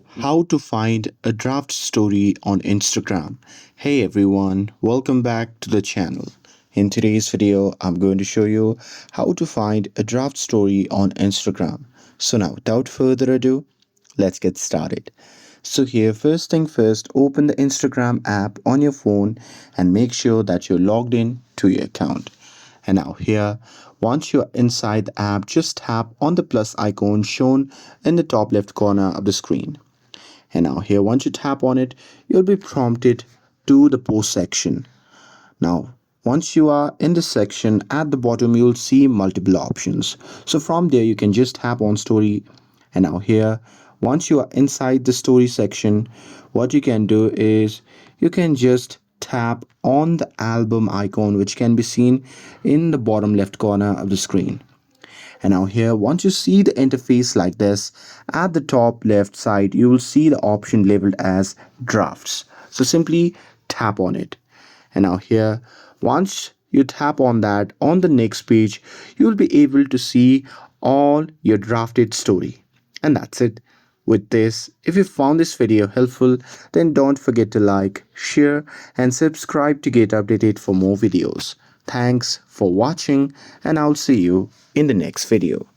How to find a draft story on Instagram. Hey everyone, welcome back to the channel. In today's video, I'm going to show you how to find a draft story on Instagram. So now, without further ado, let's get started. So here, first thing first, open the Instagram app on your phone and make sure that you're logged in to your account. And now here, once you're inside the app, just tap on the plus icon shown in the top left corner of the screen. And now here, once you tap on it, you'll be prompted to the post section. Now, once you are in this section, at the bottom, you'll see multiple options. So from there, you can just tap on story. And now here, once you are inside the story section, what you can do is you can just tap on the album icon, which can be seen in the bottom left corner of the screen. And now here, once you see the interface like this, at the top left side, you will see the option labeled as drafts. So simply tap on it. And now here, once you tap on that, on the next page, you will be able to see all your drafted story. And that's it. With this, if you found this video helpful, then don't forget to like, share, and subscribe to get updated for more videos. Thanks for watching, and I'll see you in the next video.